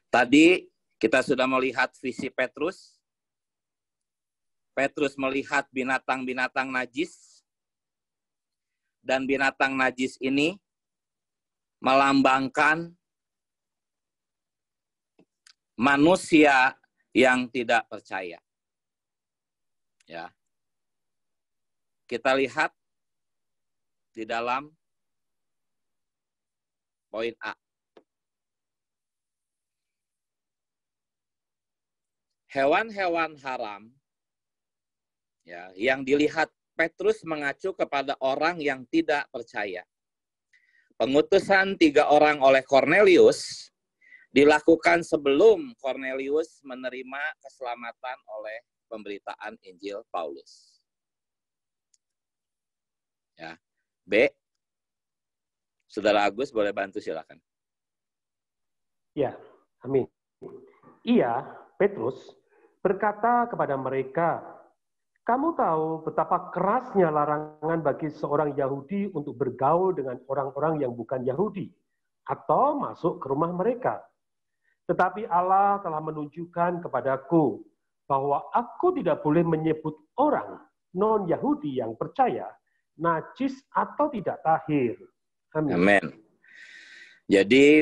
Tadi kita sudah melihat visi Petrus. Petrus melihat binatang-binatang najis. Dan binatang najis ini melambangkan manusia yang tidak percaya. Ya. Kita lihat di dalam poin A. Hewan-hewan haram ya, yang dilihat Petrus mengacu kepada orang yang tidak percaya. Pengutusan 3 orang oleh Cornelius dilakukan sebelum Cornelius menerima keselamatan oleh pemberitaan Injil Paulus. Ya. B. Saudara Agus boleh bantu silakan. Ya, amin. Ia, Petrus, berkata kepada mereka, "Kamu tahu betapa kerasnya larangan bagi seorang Yahudi untuk bergaul dengan orang-orang yang bukan Yahudi atau masuk ke rumah mereka. Tetapi Allah telah menunjukkan kepadaku bahwa aku tidak boleh menyebut orang non-Yahudi yang percaya, najis atau tidak tahir." Amin. Amin. Jadi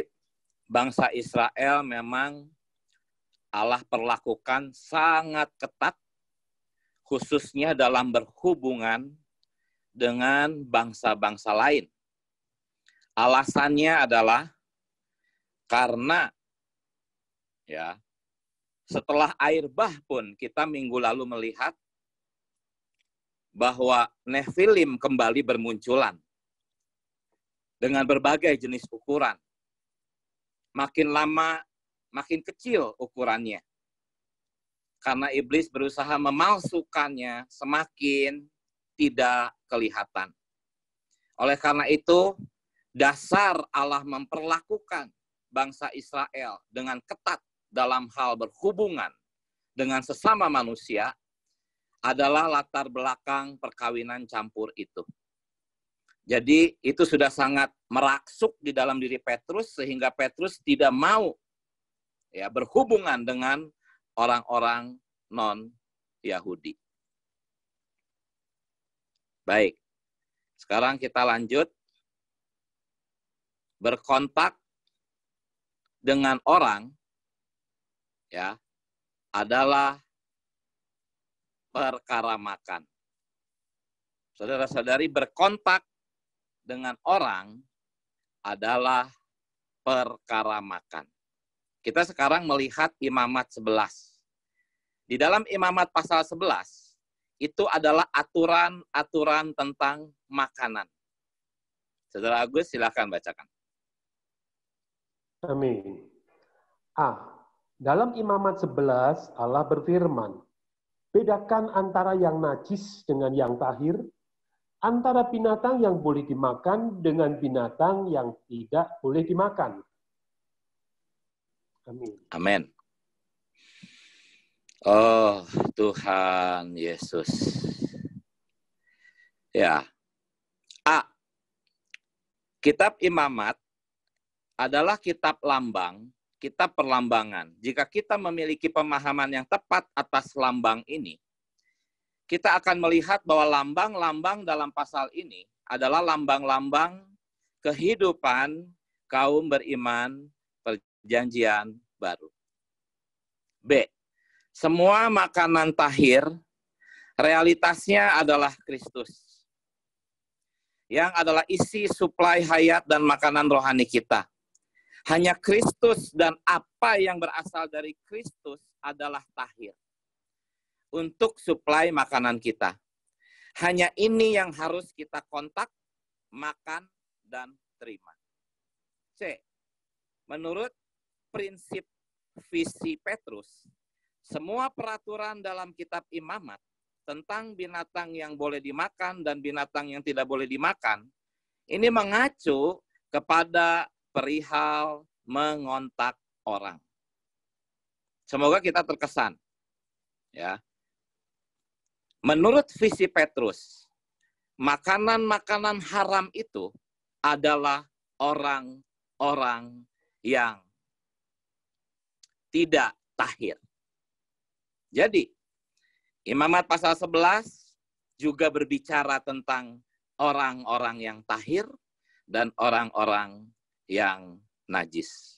bangsa Israel memang Allah perlakukan sangat ketat, khususnya dalam berhubungan dengan bangsa-bangsa lain. Alasannya adalah karena ya, setelah air bah pun kita minggu lalu melihat bahwa Nephilim kembali bermunculan dengan berbagai jenis ukuran. Makin lama makin kecil ukurannya. Karena iblis berusaha memalsukannya semakin tidak kelihatan. Oleh karena itu, dasar Allah memperlakukan bangsa Israel dengan ketat dalam hal berhubungan dengan sesama manusia adalah latar belakang perkawinan campur itu. Jadi itu sudah sangat meraksuk di dalam diri Petrus sehingga Petrus tidak mau ya berhubungan dengan orang-orang non-Yahudi. Baik, sekarang kita lanjut. Berkontak dengan orang ya adalah perkara makan. Saudara-saudari, berkontak dengan orang adalah perkara makan. Kita sekarang melihat Imamat 11. Di dalam Imamat pasal 11, itu adalah aturan-aturan tentang makanan. Saudara Agus, silakan bacakan. Amin. A. Dalam Imamat 11, Allah berfirman, "Bedakan antara yang najis dengan yang tahir, antara binatang yang boleh dimakan dengan binatang yang tidak boleh dimakan." Amin. Amin. Oh, Tuhan Yesus. Ya. A. Kitab Imamat adalah kitab lambang, kitab perlambangan. Jika kita memiliki pemahaman yang tepat atas lambang ini, kita akan melihat bahwa lambang-lambang dalam pasal ini adalah lambang-lambang kehidupan kaum beriman perjanjian baru. B. Semua makanan tahir realitasnya adalah Kristus, yang adalah isi suplai hayat dan makanan rohani kita. Hanya Kristus dan apa yang berasal dari Kristus adalah tahir untuk suplai makanan kita. Hanya ini yang harus kita kontak, makan, dan terima. C. Menurut prinsip visi Petrus, semua peraturan dalam kitab Imamat tentang binatang yang boleh dimakan dan binatang yang tidak boleh dimakan, ini mengacu kepada perihal mengontak orang. Semoga kita terkesan. Ya. Menurut visi Petrus, makanan-makanan haram itu adalah orang-orang yang tidak tahir. Jadi, Imamat pasal 11 juga berbicara tentang orang-orang yang tahir dan orang-orang yang najis.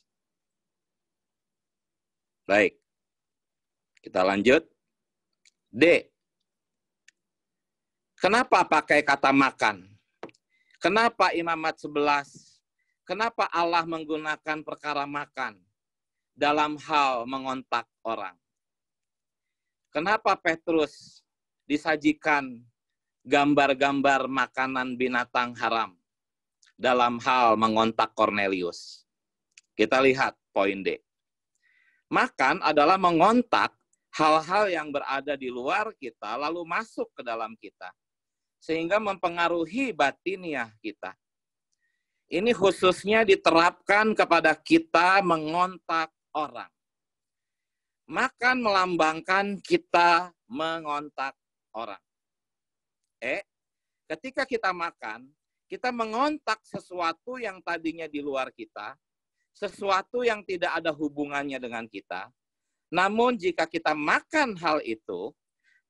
Baik, kita lanjut. D. Kenapa pakai kata makan? Kenapa Imamat 11? Kenapa Allah menggunakan perkara makan dalam hal mengontak orang? Kenapa Petrus disajikan gambar-gambar makanan binatang haram dalam hal mengontak Kornelius? Kita lihat poin D. Makan adalah mengontak hal-hal yang berada di luar kita lalu masuk ke dalam kita, sehingga mempengaruhi batiniah kita. Ini khususnya diterapkan kepada kita mengontak orang. Makan melambangkan kita mengontak orang. Ketika kita makan, kita mengontak sesuatu yang tadinya di luar kita, sesuatu yang tidak ada hubungannya dengan kita. Namun jika kita makan hal itu,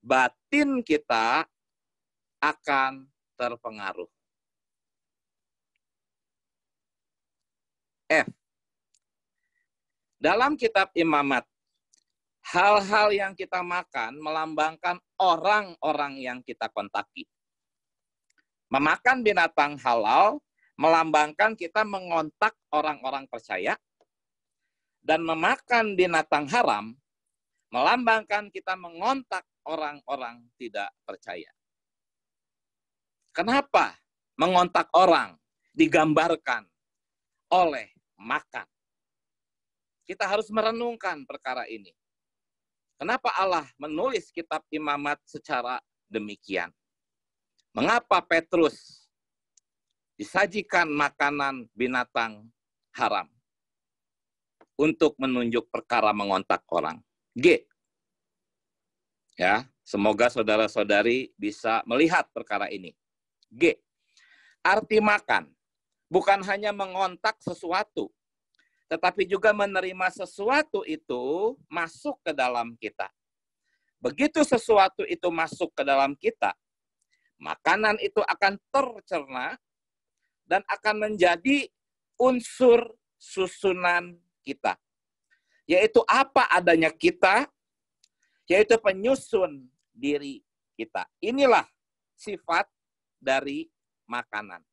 batin kita akan terpengaruh. F. Dalam kitab Imamat, hal-hal yang kita makan melambangkan orang-orang yang kita kontaki. Memakan binatang halal melambangkan kita mengontak orang-orang percaya, dan memakan binatang haram melambangkan kita mengontak orang-orang tidak percaya. Kenapa mengontak orang digambarkan oleh makan? Kita harus merenungkan perkara ini. Kenapa Allah menulis kitab Imamat secara demikian? Mengapa Petrus disajikan makanan binatang haram untuk menunjuk perkara mengontak orang? G. Ya, semoga saudara-saudari bisa melihat perkara ini. G. Arti makan bukan hanya mengontak sesuatu, tetapi juga menerima sesuatu itu masuk ke dalam kita. Begitu sesuatu itu masuk ke dalam kita, makanan itu akan tercerna dan akan menjadi unsur susunan kita. Yaitu apa adanya kita, yaitu penyusun diri kita. Inilah sifat dari makanan.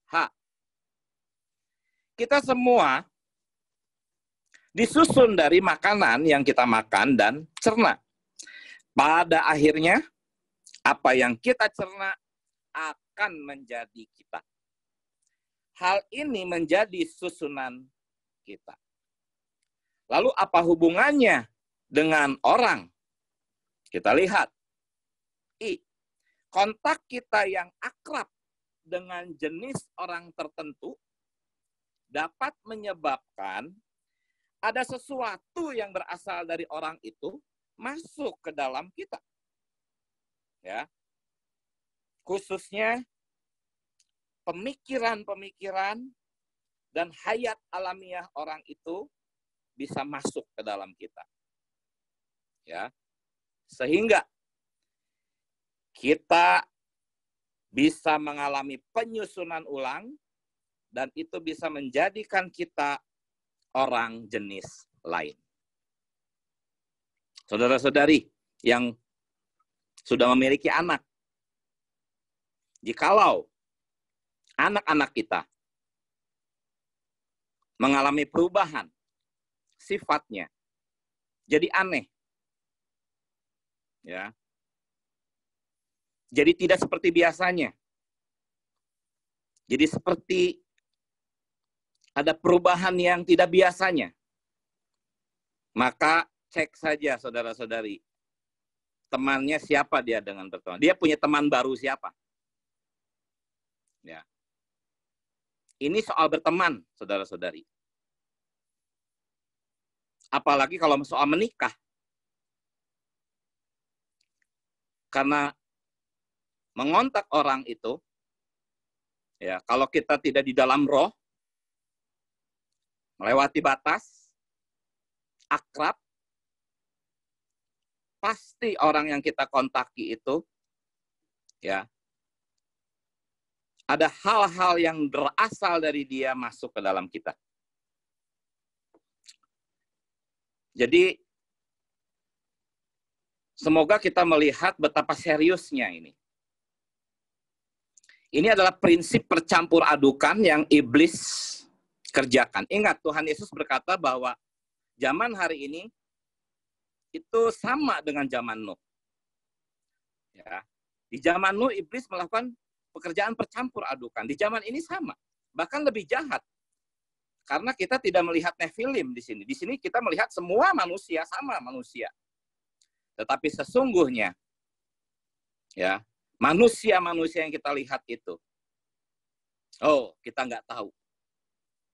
H. Kita semua disusun dari makanan yang kita makan dan cerna. Pada akhirnya, apa yang kita cerna akan menjadi kita. Hal ini menjadi susunan kita. Lalu apa hubungannya dengan orang? Kita lihat. I. Kontak kita yang akrab dengan jenis orang tertentu dapat menyebabkan ada sesuatu yang berasal dari orang itu masuk ke dalam kita. Ya. Khususnya pemikiran-pemikiran dan hayat alamiah orang itu bisa masuk ke dalam kita. Ya. Sehingga kita bisa mengalami penyusunan ulang dan itu bisa menjadikan kita orang jenis lain. Saudara-saudari yang sudah memiliki anak, jikalau anak-anak kita mengalami perubahan sifatnya, jadi aneh, ya, jadi tidak seperti biasanya, jadi seperti ada perubahan yang tidak biasanya, maka cek saja saudara-saudari, temannya siapa dia dengan berteman. Dia punya teman baru siapa? Ya. Ini soal berteman, saudara-saudari. Apalagi kalau soal menikah. Karena mengontak orang itu, ya, kalau kita tidak di dalam roh, melewati batas, akrab, pasti orang yang kita kontaki itu, ya, ada hal-hal yang berasal dari dia masuk ke dalam kita. Jadi, semoga kita melihat betapa seriusnya ini. Ini adalah prinsip percampur adukan yang iblis kerjakan. Ingat, Tuhan Yesus berkata bahwa zaman hari ini itu sama dengan zaman Nuh. Ya. Di zaman Nuh, iblis melakukan pekerjaan percampur adukan. Di zaman ini sama, bahkan lebih jahat. Karena kita tidak melihat Nefilim di sini. Di sini kita melihat semua manusia sama manusia. Tetapi sesungguhnya, ya, manusia-manusia yang kita lihat itu, oh, kita nggak tahu,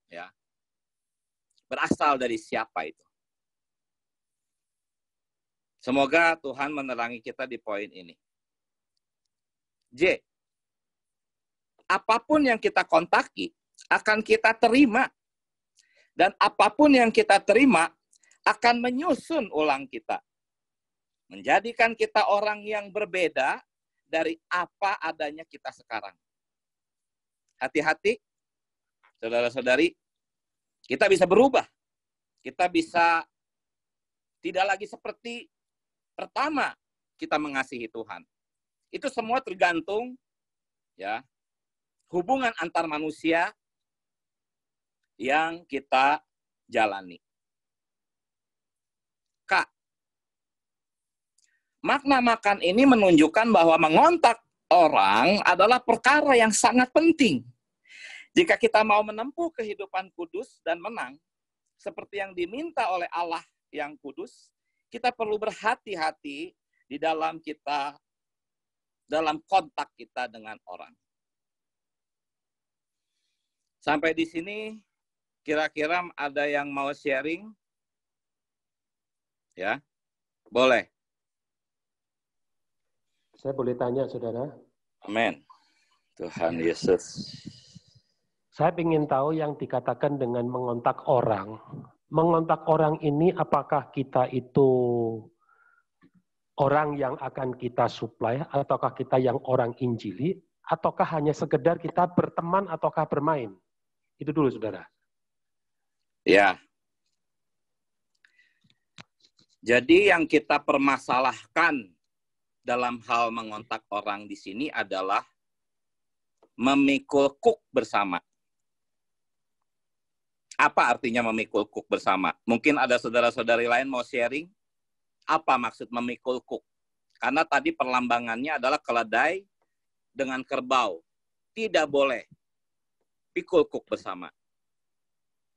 ya, berasal dari siapa itu. Semoga Tuhan menerangi kita di poin ini. J, apapun yang kita kontaki akan kita terima. Dan apapun yang kita terima akan menyusun ulang kita. Menjadikan kita orang yang berbeda dari apa adanya kita sekarang. Hati-hati, saudara-saudari, kita bisa berubah. Kita bisa tidak lagi seperti pertama kita mengasihi Tuhan. Itu semua tergantung, ya, hubungan antar manusia yang kita jalani. K. Makna makan ini menunjukkan bahwa mengontak orang adalah perkara yang sangat penting. Jika kita mau menempuh kehidupan kudus dan menang, seperti yang diminta oleh Allah yang kudus, kita perlu berhati-hati di dalam kontak kita dengan orang. Sampai di sini, kira-kira ada yang mau sharing? Ya, boleh. Saya boleh tanya, saudara? Amin. Tuhan Yesus. Saya ingin tahu yang dikatakan dengan mengontak orang. Mengontak orang ini apakah kita itu orang yang akan kita suplai, ataukah kita yang orang injili, ataukah hanya sekedar kita berteman ataukah bermain? Itu dulu, saudara. Ya. Jadi yang kita permasalahkan dalam hal mengontak orang di sini adalah memikul kuk bersama. Apa artinya memikul kuk bersama? Mungkin ada saudara-saudari lain mau sharing. Apa maksud memikul kuk? Karena tadi perlambangannya adalah keledai dengan kerbau. Tidak boleh pikul kuk bersama.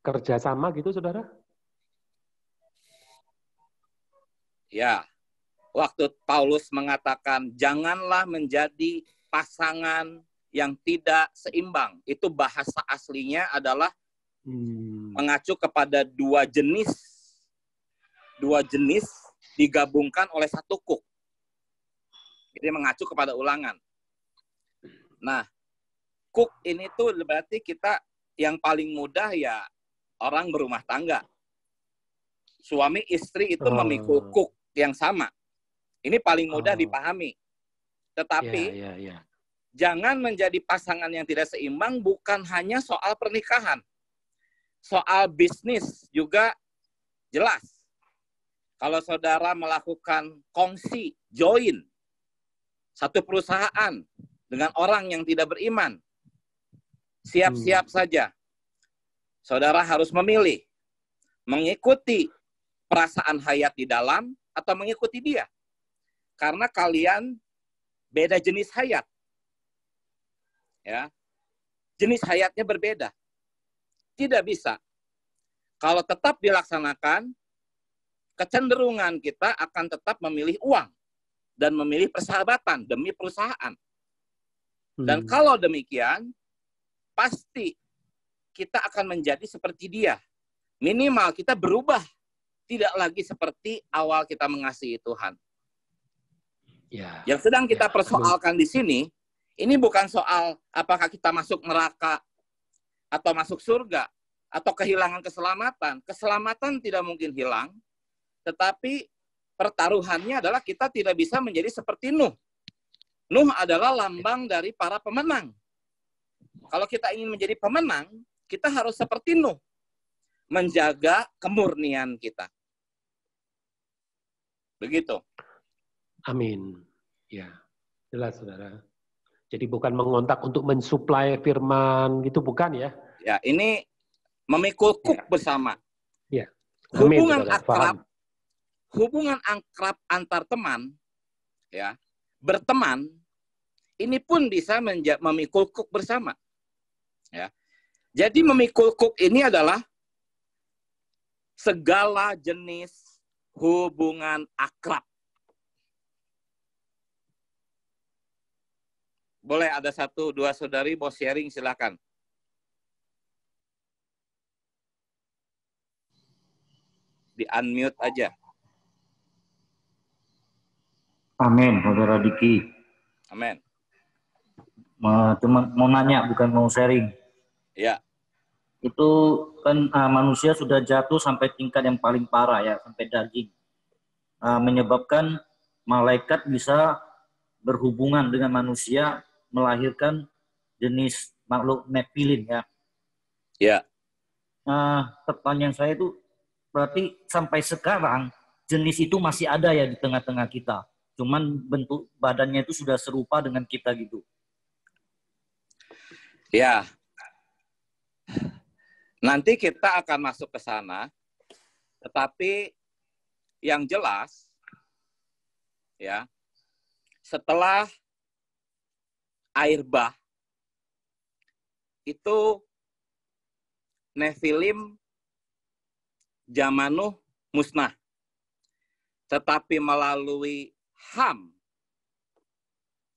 Kerjasama gitu, saudara? Ya, waktu Paulus mengatakan, janganlah menjadi pasangan yang tidak seimbang. Itu bahasa aslinya adalah mengacu kepada dua jenis digabungkan oleh satu kuk. Jadi mengacu kepada ulangan. Nah, kuk ini tuh berarti kita yang paling mudah ya orang berumah tangga. Suami istri itu memikul kuk yang sama. Ini paling mudah dipahami. Tetapi jangan menjadi pasangan yang tidak seimbang bukan hanya soal pernikahan. Soal bisnis juga jelas. Kalau saudara melakukan kongsi, join, satu perusahaan dengan orang yang tidak beriman, siap-siap saja. Saudara harus memilih, mengikuti perasaan hayat di dalam atau mengikuti dia. Karena kalian beda jenis hayat. Ya. Jenis hayatnya berbeda. Tidak bisa. Kalau tetap dilaksanakan, kecenderungan kita akan tetap memilih uang dan memilih persahabatan demi perusahaan. Dan kalau demikian, pasti kita akan menjadi seperti dia. Minimal kita berubah. Tidak lagi seperti awal kita mengasihi Tuhan. Ya. Yang sedang kita persoalkan di sini, ini bukan soal apakah kita masuk neraka atau masuk surga, atau kehilangan keselamatan. Keselamatan tidak mungkin hilang, Tetapi pertaruhannya adalah kita tidak bisa menjadi seperti Nuh. Nuh adalah lambang dari para pemenang. Kalau kita ingin menjadi pemenang, kita harus seperti Nuh. Menjaga kemurnian kita. Begitu. Amin. Ya, jelas saudara. Jadi bukan mengontak untuk mensuplai firman gitu, bukan ya? Ya, ini memikul kuk bersama. Ya. Amin, Hubungan saudara. akrab, Paham. hubungan akrab antar teman, ya, berteman, ini pun bisa memikul kuk bersama. Ya. Jadi memikul kuk ini adalah segala jenis hubungan akrab. Boleh ada 1-2 saudari mau sharing, silakan. Di unmute aja. Amin, Saudara Diki. Amin. Cuma mau nanya, bukan mau sharing. Ya. Itu kan manusia sudah jatuh sampai tingkat yang paling parah ya, sampai daging. Menyebabkan malaikat bisa berhubungan dengan manusia, melahirkan jenis makhluk Nephilim ya. Ya. Pertanyaan saya itu, berarti sampai sekarang jenis itu masih ada ya di tengah-tengah kita. Cuman bentuk badannya itu sudah serupa dengan kita gitu. Ya. Nanti kita akan masuk ke sana. Tetapi yang jelas, ya, setelah air bah, itu Nephilim zaman Nuh musnah. Tetapi melalui Ham,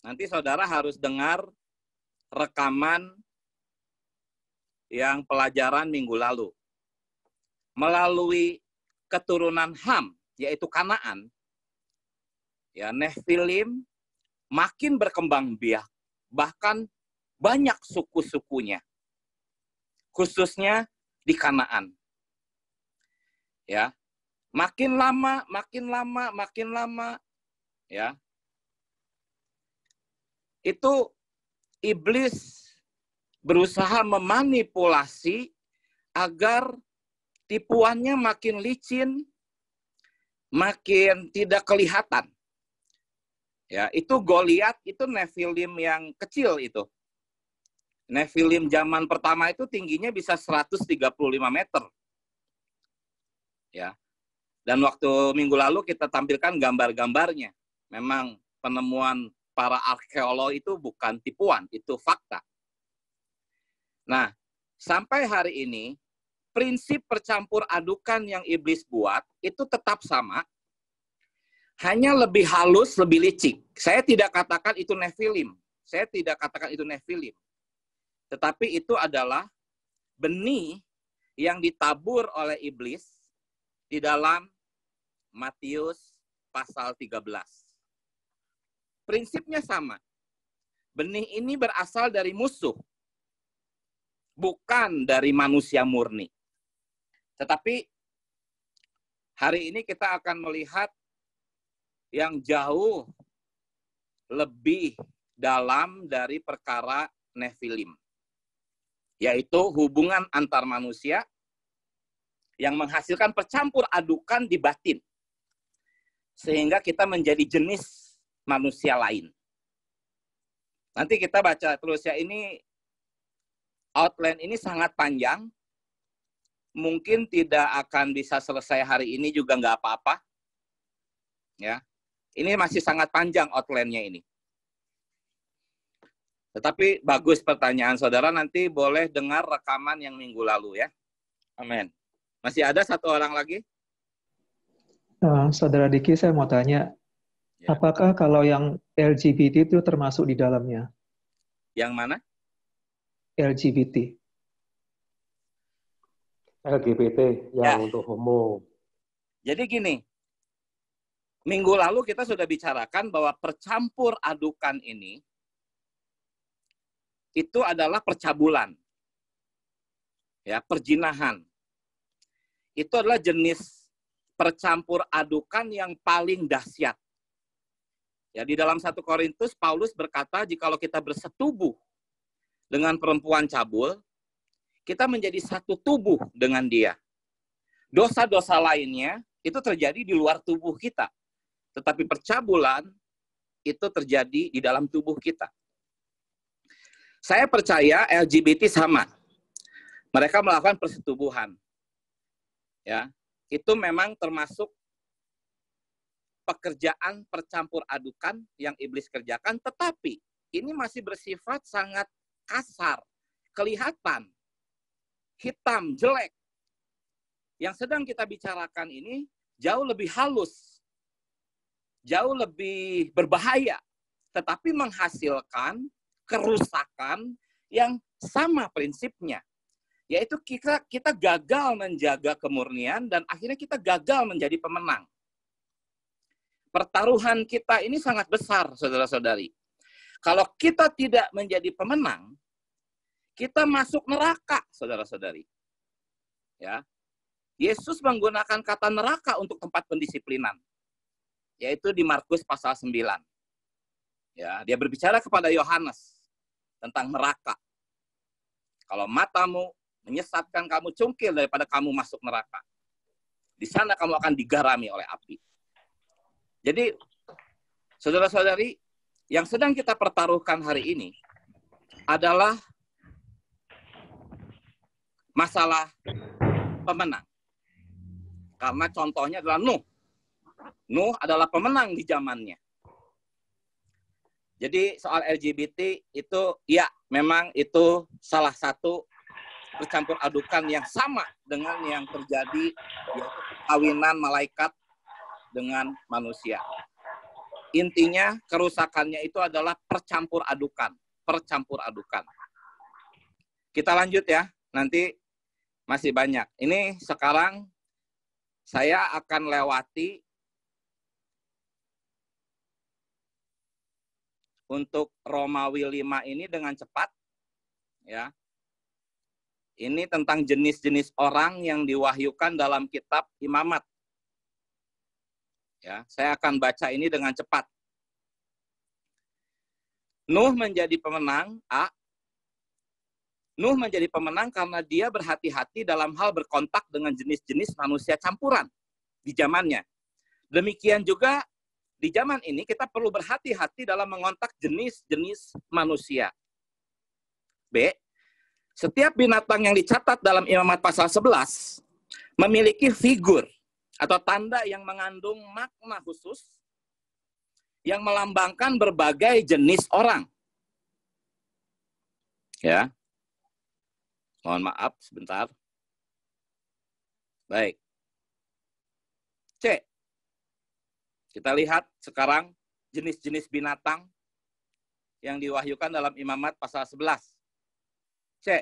nanti saudara harus dengar rekaman yang pelajaran minggu lalu. Melalui keturunan Ham, yaitu Kanaan, ya, Nephilim makin berkembang biak, bahkan banyak suku-sukunya, khususnya di Kanaan. Ya, makin lama, ya, itu iblis berusaha memanipulasi agar tipuannya makin licin, makin tidak kelihatan. Ya, itu Goliat, itu Nephilim yang kecil itu. Nephilim zaman pertama itu tingginya bisa 135 meter. Ya. Dan waktu minggu lalu kita tampilkan gambar-gambarnya. Memang penemuan para arkeolog itu bukan tipuan, itu fakta. Nah, sampai hari ini prinsip percampur adukan yang iblis buat itu tetap sama, hanya lebih halus, lebih licik. Saya tidak katakan itu Nephilim. Tetapi itu adalah benih yang ditabur oleh iblis di dalam Matius pasal 13. Prinsipnya sama. Benih ini berasal dari musuh, bukan dari manusia murni. Tetapi hari ini kita akan melihat yang jauh lebih dalam dari perkara Nephilim, yaitu hubungan antar manusia yang menghasilkan percampur adukan di batin, sehingga kita menjadi jenis manusia lain. Nanti kita baca terus ya, ini outline ini sangat panjang, mungkin tidak akan bisa selesai hari ini juga nggak apa-apa. Ya, ini masih sangat panjang outline-nya ini. Tetapi bagus pertanyaan saudara, nanti boleh dengar rekaman yang minggu lalu ya. Amin. Masih ada satu orang lagi? Saudara Diki, saya mau tanya, Ya. apakah kalau yang LGBT itu termasuk di dalamnya? Yang mana? LGBT. LGBT yang untuk homo. Jadi gini, minggu lalu kita sudah bicarakan bahwa percampur adukan ini itu adalah percabulan. Ya, perjinahan. Itu adalah jenis percampur adukan yang paling dahsyat. Ya, di dalam 1 Korintus, Paulus berkata, jikalau kita bersetubuh dengan perempuan cabul, kita menjadi satu tubuh dengan dia. Dosa-dosa lainnya itu terjadi di luar tubuh kita. Tetapi percabulan itu terjadi di dalam tubuh kita. Saya percaya LGBT sama. Mereka melakukan persetubuhan. Ya, itu memang termasuk pekerjaan percampur adukan yang iblis kerjakan, tetapi ini masih bersifat sangat kasar, kelihatan, hitam, jelek. Yang sedang kita bicarakan ini jauh lebih halus, jauh lebih berbahaya, tetapi menghasilkan kerusakan yang sama prinsipnya, yaitu kita gagal menjaga kemurnian dan akhirnya kita gagal menjadi pemenang. Pertaruhan kita ini sangat besar, saudara-saudari. Kalau kita tidak menjadi pemenang, kita masuk neraka, saudara-saudari. Ya, Yesus menggunakan kata neraka untuk tempat pendisiplinan, yaitu di Markus pasal 9. Ya, dia berbicara kepada Yohanes tentang neraka. Kalau matamu menyesatkan kamu, cungkil daripada kamu masuk neraka. Di sana kamu akan digarami oleh api. Jadi, saudara-saudari, yang sedang kita pertaruhkan hari ini adalah masalah pemenang. Karena contohnya adalah Nuh. Nuh adalah pemenang di zamannya. Jadi soal LGBT itu, ya memang itu salah satu percampur adukan yang sama dengan yang terjadi, yaitu perkawinan malaikat dengan manusia. Intinya kerusakannya itu adalah percampur adukan. Percampur adukan. Kita lanjut ya, nanti masih banyak. Ini sekarang saya akan lewati untuk Romawi 5 ini dengan cepat, ya. Ini tentang jenis-jenis orang yang diwahyukan dalam kitab Imamat. Ya, saya akan baca ini dengan cepat. Nuh menjadi pemenang, A. Nuh menjadi pemenang karena dia berhati-hati dalam hal berkontak dengan jenis-jenis manusia campuran di zamannya. Demikian juga di zaman ini kita perlu berhati-hati dalam mengontak jenis-jenis manusia. B. Setiap binatang yang dicatat dalam Imamat pasal 11 memiliki figur atau tanda yang mengandung makna khusus yang melambangkan berbagai jenis orang. Ya. Mohon maaf sebentar. Baik. C. Kita lihat sekarang jenis-jenis binatang yang diwahyukan dalam Imamat pasal 11. C.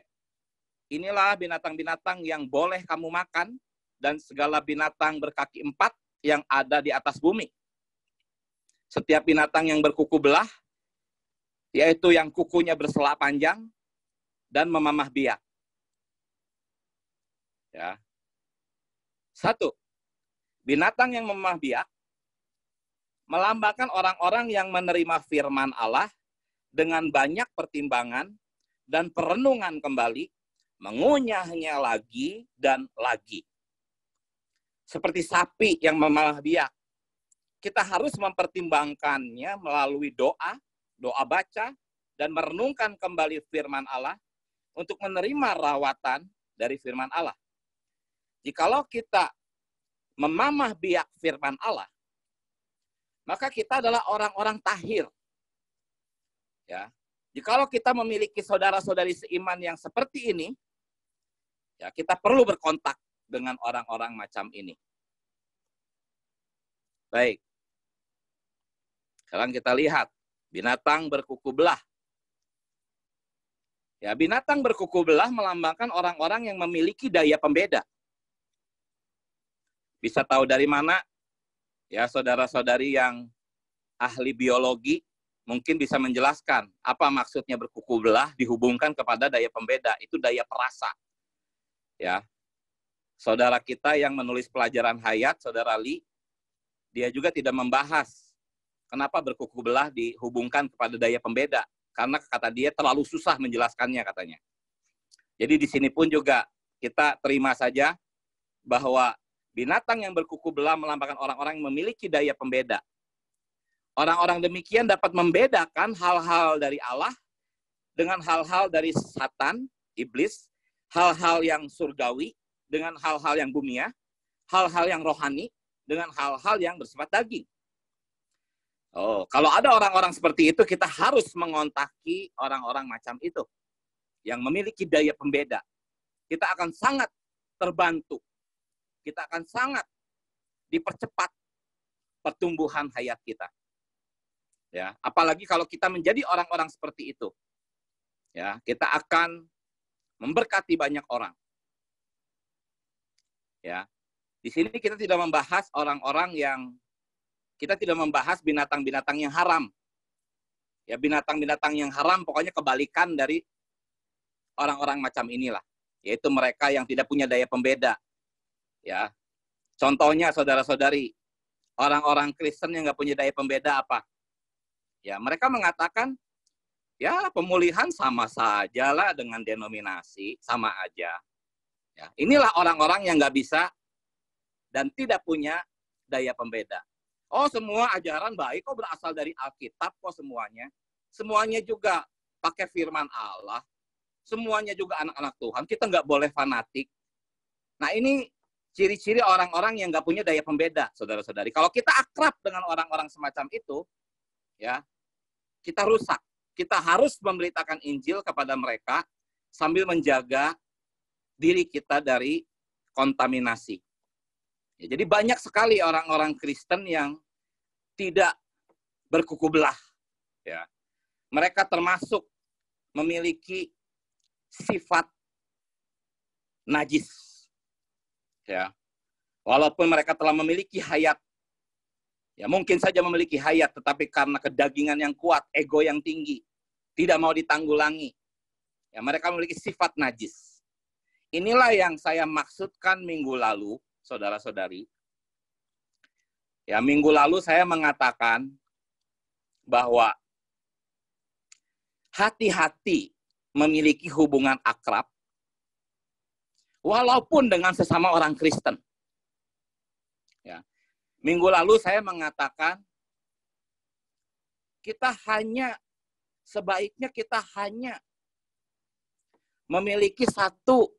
Inilah binatang-binatang yang boleh kamu makan dan segala binatang berkaki 4 yang ada di atas bumi. Setiap binatang yang berkuku belah, yaitu yang kukunya bersela panjang dan memamah biak. Ya. 1. Binatang yang memamah biak melambangkan orang-orang yang menerima firman Allah dengan banyak pertimbangan dan perenungan kembali, mengunyahnya lagi dan lagi. Seperti sapi yang memamah biak, kita harus mempertimbangkannya melalui doa baca, dan merenungkan kembali firman Allah untuk menerima rawatan dari firman Allah. Jikalau kita memamah biak firman Allah, maka kita adalah orang-orang tahir. Ya. Jikalau kita memiliki saudara-saudari seiman yang seperti ini, ya kita perlu berkontak dengan orang-orang macam ini. Baik. Sekarang kita lihat binatang berkuku belah. Ya, binatang berkuku belah melambangkan orang-orang yang memiliki daya pembeda. Bisa tahu dari mana? Ya, saudara-saudari yang ahli biologi mungkin bisa menjelaskan apa maksudnya berkuku belah dihubungkan kepada daya pembeda, itu daya perasa. Ya. saudara kita yang menulis pelajaran hayat, saudara Lee, dia juga tidak membahas kenapa berkuku belah dihubungkan kepada daya pembeda. Karena kata dia terlalu susah menjelaskannya katanya. Jadi di sini pun juga kita terima saja bahwa binatang yang berkuku belah melambangkan orang-orang yang memiliki daya pembeda. Orang-orang demikian dapat membedakan hal-hal dari Allah dengan hal-hal dari Satan, iblis, hal-hal yang surgawi dengan hal-hal yang bumia, hal-hal yang rohani dengan hal-hal yang bersifat daging. Oh, kalau ada orang-orang seperti itu, kita harus mengontaki orang-orang macam itu yang memiliki daya pembeda. Kita akan sangat terbantu. Kita akan sangat dipercepat pertumbuhan hayat kita. Ya, apalagi kalau kita menjadi orang-orang seperti itu. Ya, kita akan memberkati banyak orang. Ya. Di sini kita tidak membahas orang-orang yang kita tidak membahas binatang-binatang yang haram. Ya, binatang-binatang yang haram pokoknya kebalikan dari orang-orang macam inilah, yaitu mereka yang tidak punya daya pembeda. Ya. Contohnya saudara-saudari, orang-orang Kristen yang nggak punya daya pembeda apa? Ya, mereka mengatakan, ya pemulihan sama saja lah dengan denominasi, sama aja. Ya, inilah orang-orang yang nggak bisa dan tidak punya daya pembeda. Oh, semua ajaran baik kok berasal dari Alkitab kok semuanya. Semuanya juga pakai firman Allah. Semuanya juga anak-anak Tuhan. Kita nggak boleh fanatik. Nah, ini ciri-ciri orang-orang yang nggak punya daya pembeda, saudara-saudari. Kalau kita akrab dengan orang-orang semacam itu, ya, kita rusak. Kita harus memberitakan Injil kepada mereka sambil menjaga diri kita dari kontaminasi. Ya, jadi banyak sekali orang-orang Kristen yang tidak berkuku belah. Ya. Mereka termasuk memiliki sifat najis. Ya. Walaupun mereka telah memiliki hayat, ya mungkin saja memiliki hayat, tetapi karena kedagingan yang kuat, ego yang tinggi, tidak mau ditanggulangi. Ya, mereka memiliki sifat najis. Inilah yang saya maksudkan minggu lalu, saudara-saudari. Ya, minggu lalu saya mengatakan bahwa hati-hati memiliki hubungan akrab, walaupun dengan sesama orang Kristen. Ya. Minggu lalu saya mengatakan sebaiknya kita hanya memiliki satu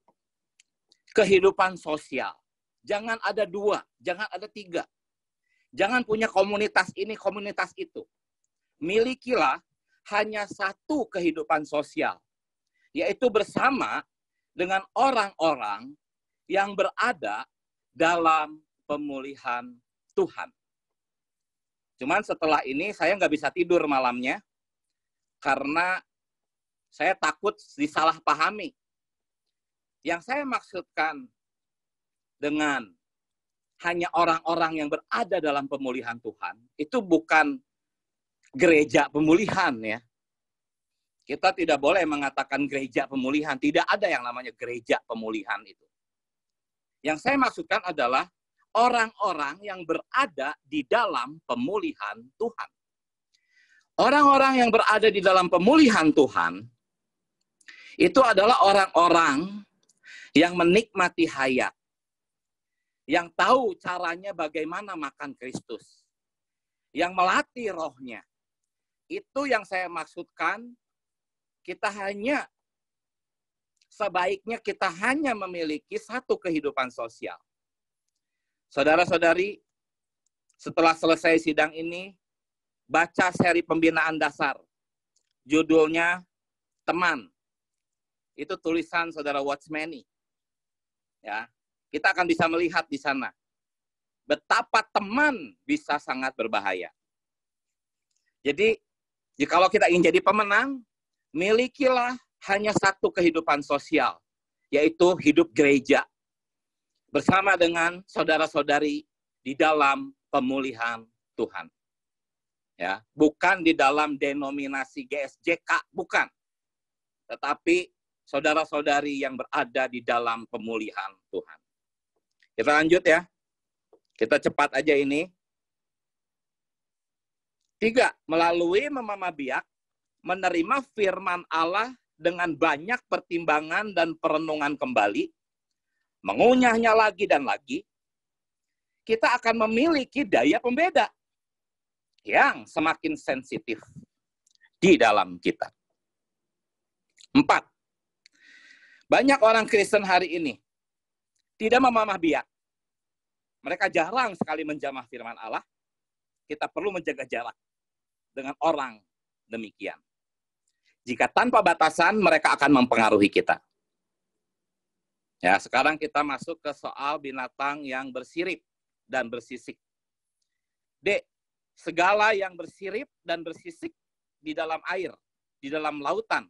kehidupan sosial. Jangan ada dua, jangan ada tiga. Jangan punya komunitas ini, komunitas itu. Milikilah hanya satu kehidupan sosial, yaitu bersama dengan orang-orang yang berada dalam pemulihan Tuhan. Cuman setelah ini saya nggak bisa tidur malamnya karena saya takut disalahpahami. Yang saya maksudkan dengan hanya orang-orang yang berada dalam pemulihan Tuhan, itu bukan gereja pemulihan ya. Kita tidak boleh mengatakan gereja pemulihan, tidak ada yang namanya gereja pemulihan itu. Yang saya maksudkan adalah orang-orang yang berada di dalam pemulihan Tuhan. Orang-orang yang berada di dalam pemulihan Tuhan, itu adalah orang-orang yang menikmati hayat. Yang tahu caranya bagaimana makan Kristus. Yang melatih rohnya. Itu yang saya maksudkan, sebaiknya kita hanya memiliki satu kehidupan sosial. Saudara-saudari, setelah selesai sidang ini, baca seri pembinaan dasar. Judulnya Teman. Itu tulisan saudara Watchmeni. Ya, kita akan bisa melihat di sana betapa teman bisa sangat berbahaya. Jadi, jikalau kita ingin jadi pemenang, milikilah hanya satu kehidupan sosial, yaitu hidup gereja. Bersama dengan saudara-saudari di dalam pemulihan Tuhan. Ya, bukan di dalam denominasi GSJK, bukan. Tetapi saudara-saudari yang berada di dalam pemulihan Tuhan. Kita lanjut ya. Kita cepat aja ini. 3. Melalui memamah biak, menerima firman Allah dengan banyak pertimbangan dan perenungan kembali, mengunyahnya lagi dan lagi, kita akan memiliki daya pembeda yang semakin sensitif di dalam kita. 4. Banyak orang Kristen hari ini tidak memamah biak. Mereka jarang sekali menjamah firman Allah. Kita perlu menjaga jarak dengan orang demikian. Jika tanpa batasan, mereka akan mempengaruhi kita. Ya, sekarang kita masuk ke soal binatang yang bersirip dan bersisik. D. Segala yang bersirip dan bersisik di dalam air, di dalam lautan,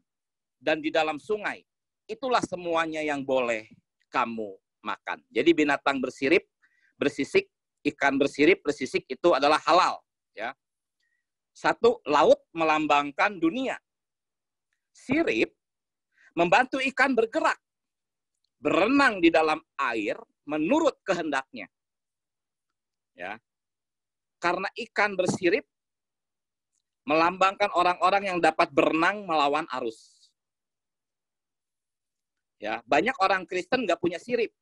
dan di dalam sungai, itulah semuanya yang boleh kamu makan. Jadi binatang bersirip, bersisik, ikan bersirip, bersisik itu adalah halal. Ya. 1. Laut melambangkan dunia. Sirip membantu ikan bergerak, berenang di dalam air menurut kehendaknya. Ya. Karena ikan bersirip melambangkan orang-orang yang dapat berenang melawan arus. Ya, banyak orang Kristen nggak punya sirip.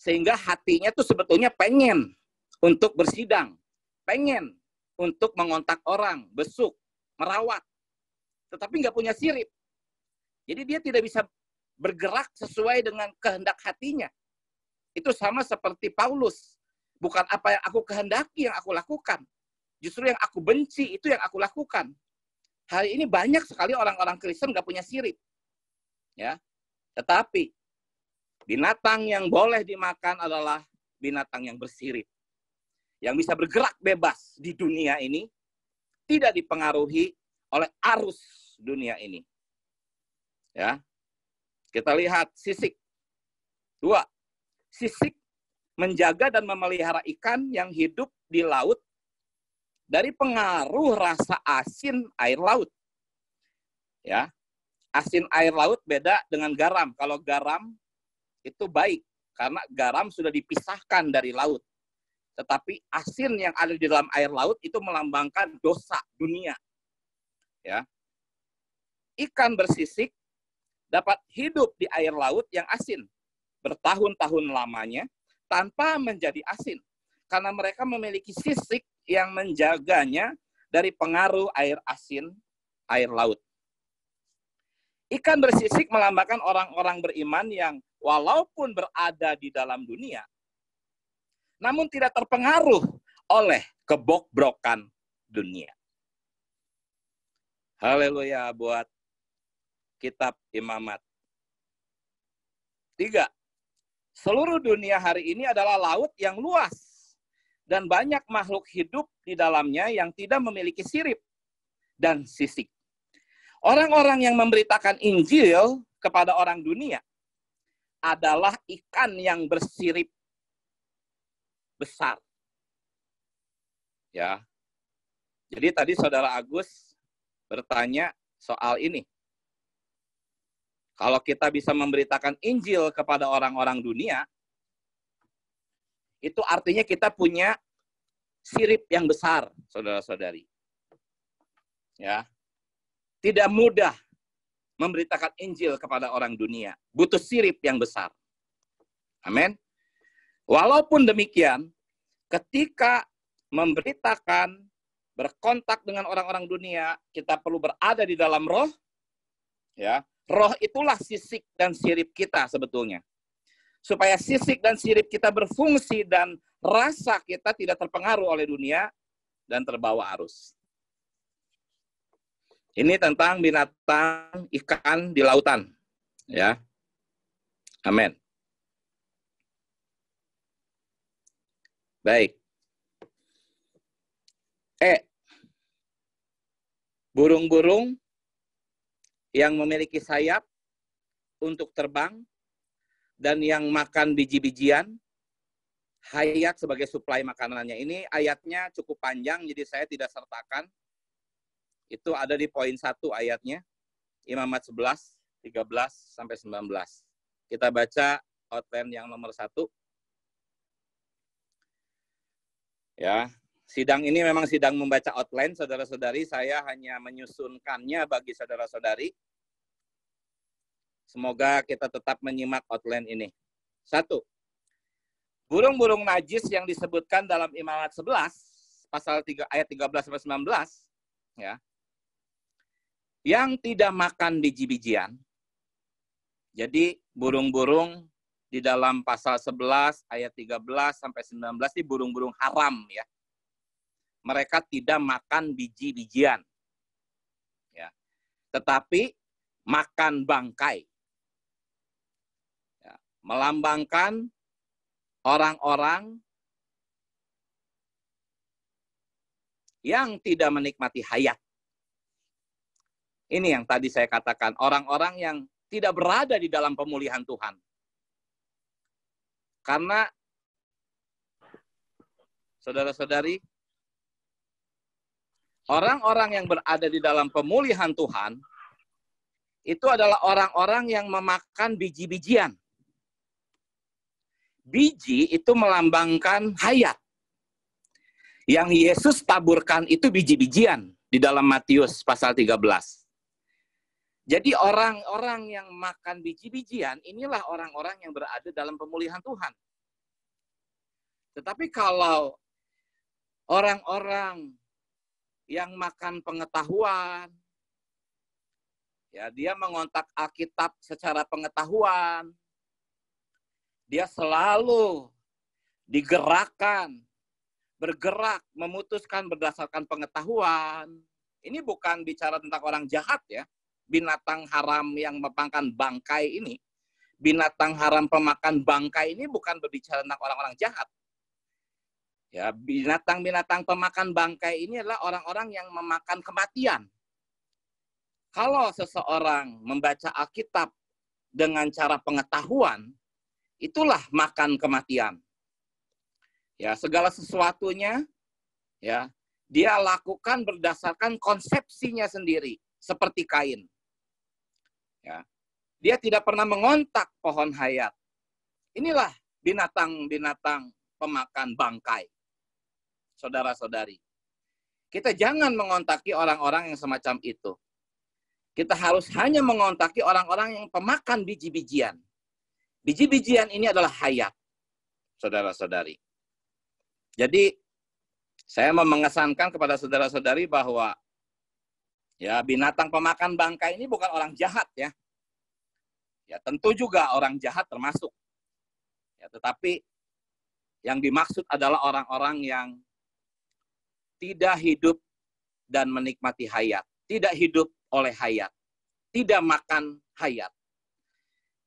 Sehingga hatinya tuh sebetulnya pengen untuk bersidang, pengen untuk mengontak orang, besuk, merawat, tetapi nggak punya sirip. Jadi dia tidak bisa bergerak sesuai dengan kehendak hatinya. Itu sama seperti Paulus. Bukan apa yang aku kehendaki yang aku lakukan. Justru yang aku benci itu yang aku lakukan. Hari ini banyak sekali orang-orang Kristen nggak punya sirip. Ya, tetapi binatang yang boleh dimakan adalah binatang yang bersirip. Yang bisa bergerak bebas di dunia ini, tidak dipengaruhi oleh arus dunia ini. Ya. Kita lihat sisik. 2. Sisik menjaga dan memelihara ikan yang hidup di laut dari pengaruh rasa asin air laut. Ya. Asin air laut beda dengan garam. Kalau garam itu baik, karena garam sudah dipisahkan dari laut. Tetapi asin yang ada di dalam air laut itu melambangkan dosa dunia. Ya. Ikan bersisik dapat hidup di air laut yang asin bertahun-tahun lamanya tanpa menjadi asin. Karena mereka memiliki sisik yang menjaganya dari pengaruh air asin air laut. Ikan bersisik melambangkan orang-orang beriman yang walaupun berada di dalam dunia, namun tidak terpengaruh oleh kebobrokan dunia. Haleluya buat kitab Imamat. 3. Seluruh dunia hari ini adalah laut yang luas dan banyak makhluk hidup di dalamnya yang tidak memiliki sirip dan sisik. Orang-orang yang memberitakan Injil kepada orang dunia adalah ikan yang bersirip besar. Ya. Jadi tadi Saudara Agus bertanya soal ini. Kalau kita bisa memberitakan Injil kepada orang-orang dunia, itu artinya kita punya sirip yang besar, saudara-saudari. Ya. Tidak mudah memberitakan Injil kepada orang dunia. Butuh sirip yang besar. Amin. Walaupun demikian, ketika memberitakan, berkontak dengan orang-orang dunia, kita perlu berada di dalam roh. Ya, roh itulah sisik dan sirip kita sebetulnya. Supaya sisik dan sirip kita berfungsi dan rasa kita tidak terpengaruh oleh dunia dan terbawa arus. Ini tentang binatang ikan di lautan. Ya. Amin. Baik. Burung-burung yang memiliki sayap untuk terbang dan yang makan biji-bijian, hayat sebagai suplai makanannya. Ini ayatnya cukup panjang, jadi saya tidak sertakan. Itu ada di poin 1 ayatnya. Imamat 11, 13, sampai 19. Kita baca outline yang nomor 1. Ya, sidang ini memang sidang membaca outline, saudara-saudari. Saya hanya menyusunkannya bagi saudara-saudari. Semoga kita tetap menyimak outline ini. 1. Burung-burung najis yang disebutkan dalam Imamat 11, pasal 3, ayat 13-19, ya, yang tidak makan biji-bijian. Jadi burung-burung di dalam pasal 11 ayat 13-19 ini burung-burung haram, ya. Mereka tidak makan biji-bijian. Ya. Tetapi makan bangkai. Ya. Melambangkan orang-orang yang tidak menikmati hayat. Ini yang tadi saya katakan, orang-orang yang tidak berada di dalam pemulihan Tuhan. Karena, saudara-saudari, orang-orang yang berada di dalam pemulihan Tuhan, itu adalah orang-orang yang memakan biji-bijian. Biji itu melambangkan hayat. Yang Yesus taburkan itu biji-bijian di dalam Matius pasal 13. Jadi orang-orang yang makan biji-bijian, inilah orang-orang yang berada dalam pemulihan Tuhan. Tetapi kalau orang-orang yang makan pengetahuan, ya, dia mengontak Alkitab secara pengetahuan, dia selalu digerakkan, bergerak, memutuskan berdasarkan pengetahuan. Ini bukan bicara tentang orang jahat, ya. Binatang haram yang memakan bangkai ini, binatang haram pemakan bangkai ini bukan berbicara tentang orang-orang jahat. Ya, binatang-binatang pemakan bangkai ini adalah orang-orang yang memakan kematian. Kalau seseorang membaca Alkitab dengan cara pengetahuan, itulah makan kematian. Ya, segala sesuatunya, ya, dia lakukan berdasarkan konsepsinya sendiri, seperti Kain. Ya, dia tidak pernah mengontak pohon hayat. Inilah binatang-binatang pemakan bangkai. Saudara-saudari, kita jangan mengontaki orang-orang yang semacam itu. Kita harus hanya mengontaki orang-orang yang pemakan biji-bijian. Biji-bijian ini adalah hayat, saudara-saudari. Jadi, saya mau mengesankan kepada saudara-saudari bahwa ya, binatang pemakan bangkai ini bukan orang jahat, ya. Ya, tentu juga orang jahat termasuk. Ya, tetapi yang dimaksud adalah orang-orang yang tidak hidup dan menikmati hayat, tidak hidup oleh hayat, tidak makan hayat.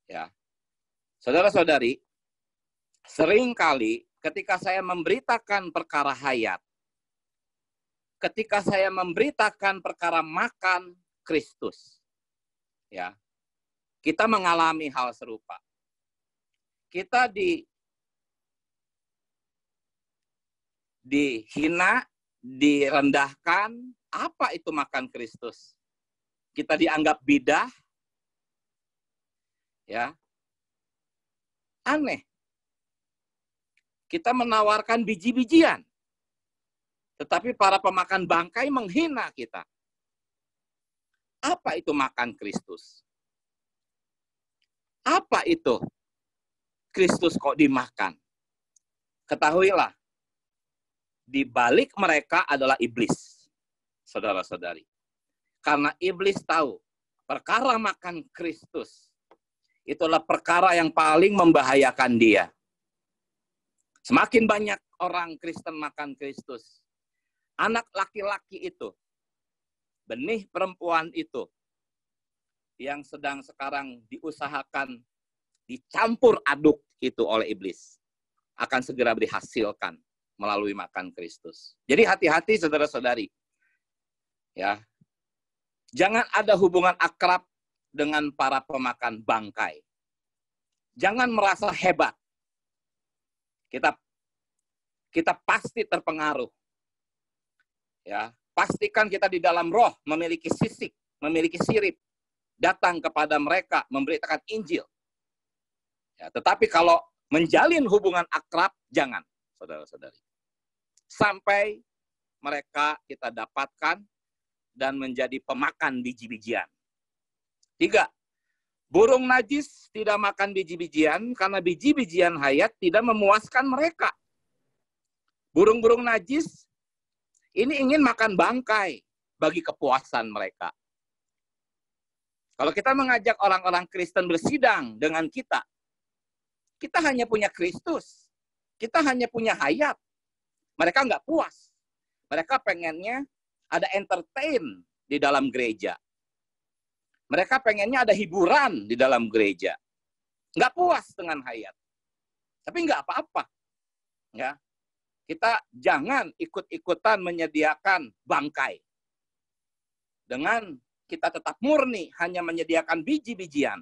Ya. Saudara-saudari, seringkali ketika saya memberitakan perkara hayat, ketika saya memberitakan perkara makan Kristus, ya, kita mengalami hal serupa. Kita dihina, direndahkan. Apa itu makan Kristus? Kita dianggap bidah, ya, aneh. Kita menawarkan biji-bijian, tetapi para pemakan bangkai menghina kita. Apa itu makan Kristus? Apa itu Kristus kok dimakan? Ketahuilah, di balik mereka adalah iblis, saudara-saudari. Karena iblis tahu, perkara makan Kristus, itulah perkara yang paling membahayakan dia. Semakin banyak orang Kristen makan Kristus, anak laki-laki itu, benih perempuan itu, yang sedang sekarang diusahakan dicampur aduk itu oleh iblis, akan segera dihasilkan melalui makan Kristus. Jadi hati-hati saudara-saudari. Ya. Jangan ada hubungan akrab dengan para pemakan bangkai. Jangan merasa hebat. Kita pasti terpengaruh. Ya, pastikan kita di dalam roh memiliki sisik, memiliki sirip, datang kepada mereka memberitakan Injil. Ya, tetapi kalau menjalin hubungan akrab, jangan, saudara-saudari. Sampai mereka kita dapatkan dan menjadi pemakan biji-bijian. 3, burung najis tidak makan biji-bijian karena biji-bijian hayat tidak memuaskan mereka. Burung-burung najis ini ingin makan bangkai bagi kepuasan mereka. Kalau kita mengajak orang-orang Kristen bersidang dengan kita hanya punya Kristus. Kita hanya punya hayat. Mereka nggak puas. Mereka pengennya ada entertain di dalam gereja. Mereka pengennya ada hiburan di dalam gereja. Nggak puas dengan hayat. Tapi nggak apa-apa. Ya. Kita jangan ikut-ikutan menyediakan bangkai. Dengan kita tetap murni hanya menyediakan biji-bijian,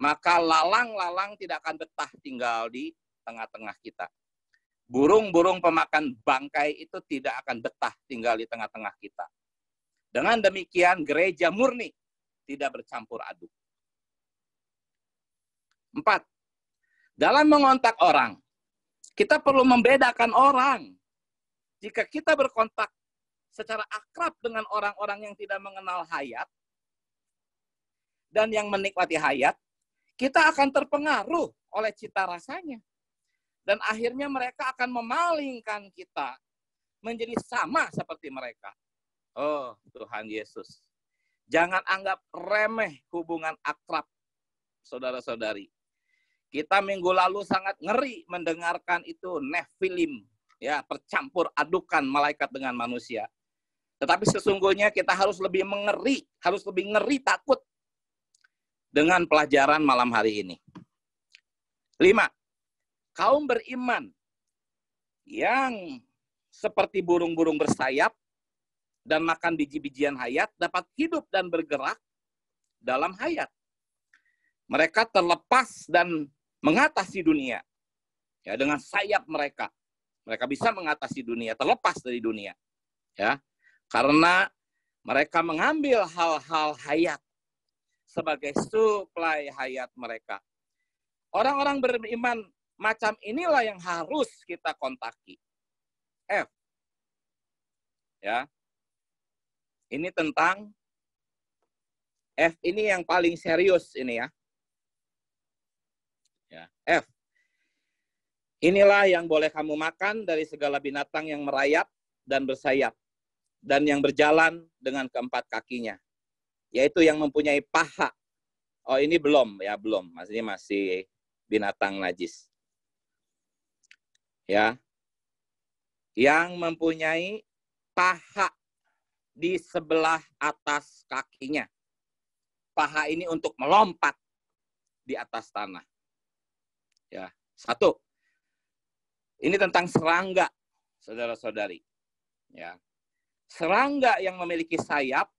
maka lalang-lalang tidak akan betah tinggal di tengah-tengah kita. Burung-burung pemakan bangkai itu tidak akan betah tinggal di tengah-tengah kita. Dengan demikian gereja murni, tidak bercampur aduk. 4, dalam mengontak orang, kita perlu membedakan orang. Jika kita berkontak secara akrab dengan orang-orang yang tidak mengenal hayat dan yang menikmati hayat, kita akan terpengaruh oleh cita rasanya. Dan akhirnya mereka akan memalingkan kita menjadi sama seperti mereka. Oh, Tuhan Yesus. Jangan anggap remeh hubungan akrab, saudara-saudari. Kita minggu lalu sangat ngeri mendengarkan itu Nephilim, ya, percampur adukan malaikat dengan manusia. Tetapi sesungguhnya kita harus lebih ngeri, takut dengan pelajaran malam hari ini. 5, kaum beriman yang seperti burung-burung bersayap dan makan biji-bijian hayat dapat hidup dan bergerak dalam hayat. Mereka terlepas dan mengatasi dunia. Ya, dengan sayap mereka. Mereka bisa mengatasi dunia, terlepas dari dunia. Ya. Karena mereka mengambil hal-hal hayat sebagai suplai hayat mereka. Orang-orang beriman macam inilah yang harus kita kontaki. F. Ya. Ini tentang F ini yang paling serius ini ya. Ya, F. Inilah yang boleh kamu makan dari segala binatang yang merayap dan bersayap dan yang berjalan dengan keempat kakinya, yaitu yang mempunyai paha. Oh, ini belum. Maksudnya masih binatang najis. Ya. Yang mempunyai paha di sebelah atas kakinya. Paha ini untuk melompat di atas tanah. Ya. 1. Ini tentang serangga, saudara-saudari. Ya. Serangga yang memiliki sayap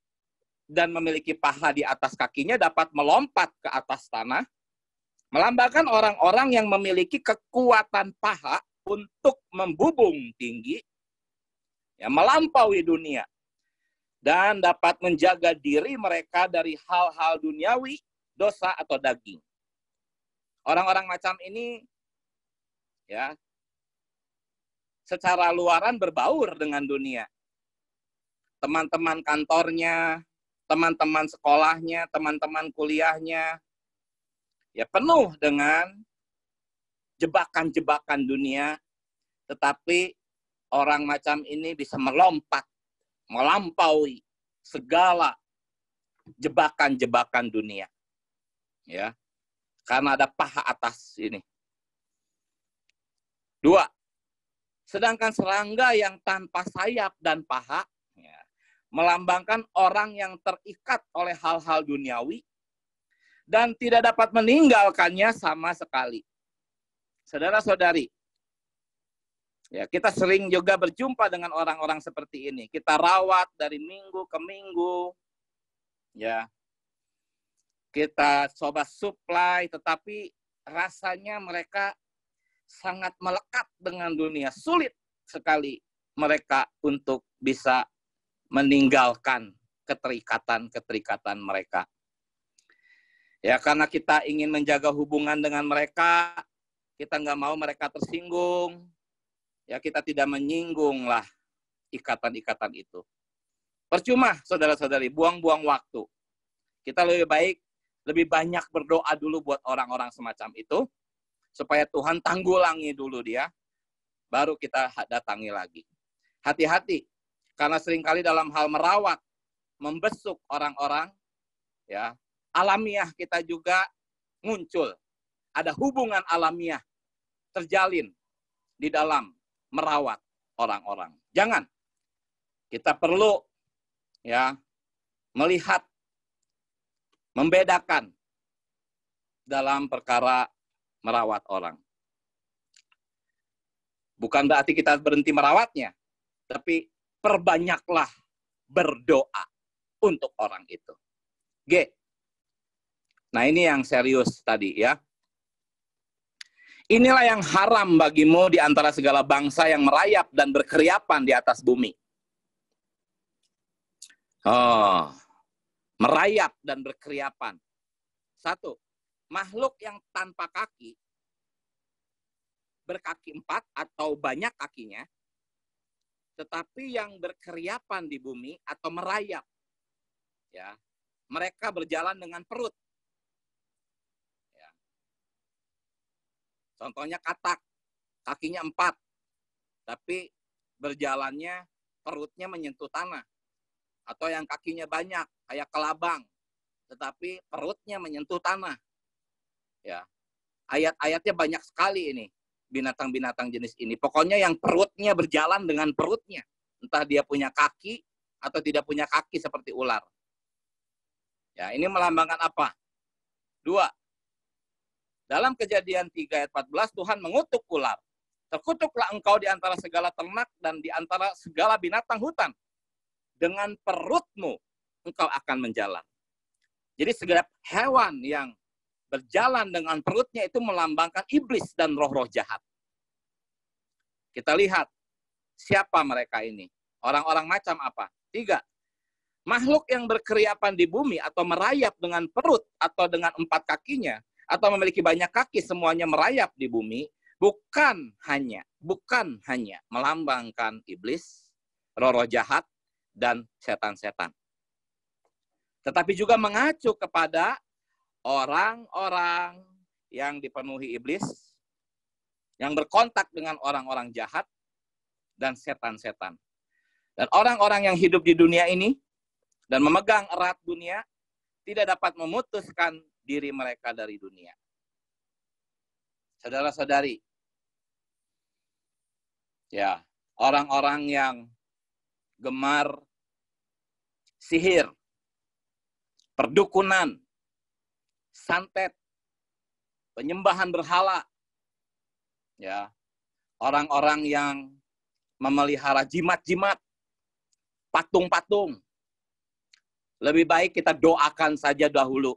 dan memiliki paha di atas kakinya dapat melompat ke atas tanah, melambangkan orang-orang yang memiliki kekuatan paha untuk membubung tinggi, ya, melampaui dunia, dan dapat menjaga diri mereka dari hal-hal duniawi, dosa atau daging. Orang-orang macam ini, ya, secara luaran berbaur dengan dunia. Teman-teman kantornya, teman-teman sekolahnya, teman-teman kuliahnya, ya penuh dengan jebakan-jebakan dunia, tetapi orang macam ini bisa melompat, melampaui segala jebakan-jebakan dunia. Ya. Karena ada paha atas ini. 2. Sedangkan serangga yang tanpa sayap dan paha, ya, melambangkan orang yang terikat oleh hal-hal duniawi dan tidak dapat meninggalkannya sama sekali. Saudara-saudari, ya, kita sering juga berjumpa dengan orang-orang seperti ini. Kita rawat dari minggu ke minggu, ya. Kita coba supply, tetapi rasanya mereka sangat melekat dengan dunia. Sulit sekali mereka untuk bisa meninggalkan keterikatan-keterikatan mereka. Ya, karena kita ingin menjaga hubungan dengan mereka, kita nggak mau mereka tersinggung. Ya, kita tidak menyinggung lah ikatan-ikatan itu. Percuma, saudara-saudari, buang-buang waktu. Kita lebih banyak berdoa dulu buat orang-orang semacam itu, supaya Tuhan tanggulangi dulu dia, baru kita datangi lagi. Hati-hati, karena seringkali dalam hal merawat, membesuk orang-orang, ya, alamiah kita juga muncul. Ada hubungan alamiah terjalin di dalam merawat orang-orang. Jangan. Kita perlu ya melihat, membedakan dalam perkara merawat orang. Bukan berarti kita berhenti merawatnya, tapi perbanyaklah berdoa untuk orang itu. G. Nah, ini yang serius tadi ya. Inilah yang haram bagimu di antara segala bangsa yang merayap dan berkeriapan di atas bumi. Oh, merayap dan berkeriapan. 1. Makhluk yang tanpa kaki, berkaki 4 atau banyak kakinya, tetapi yang berkeriapan di bumi atau merayap. Ya, mereka berjalan dengan perut. Contohnya katak, kakinya 4, tapi berjalannya perutnya menyentuh tanah. Atau yang kakinya banyak, kayak kelabang, tetapi perutnya menyentuh tanah. Ya, ayat-ayatnya banyak sekali ini, binatang-binatang jenis ini. Pokoknya yang perutnya berjalan dengan perutnya. Entah dia punya kaki atau tidak punya kaki seperti ular. Ya, ini melambangkan apa? 2. Dalam Kejadian 3 ayat 14, Tuhan mengutuk ular. Terkutuklah engkau di antara segala ternak dan di antara segala binatang hutan. Dengan perutmu engkau akan menjalan. Jadi setiap hewan yang berjalan dengan perutnya itu melambangkan iblis dan roh-roh jahat. Kita lihat siapa mereka ini. Orang-orang macam apa? 3. Makhluk yang berkeriapan di bumi atau merayap dengan perut atau dengan 4 kakinya, atau memiliki banyak kaki, semuanya merayap di bumi, bukan hanya melambangkan iblis, roh-roh jahat, dan setan-setan. Tetapi juga mengacu kepada orang-orang yang dipenuhi iblis, yang berkontak dengan orang-orang jahat, dan setan-setan. Dan orang-orang yang hidup di dunia ini, dan memegang erat dunia, tidak dapat memutuskan diri mereka dari dunia. Saudara-saudari, ya, orang-orang yang gemar sihir, perdukunan, santet, penyembahan berhala, ya, orang-orang yang memelihara jimat-jimat, patung-patung, lebih baik kita doakan saja dahulu.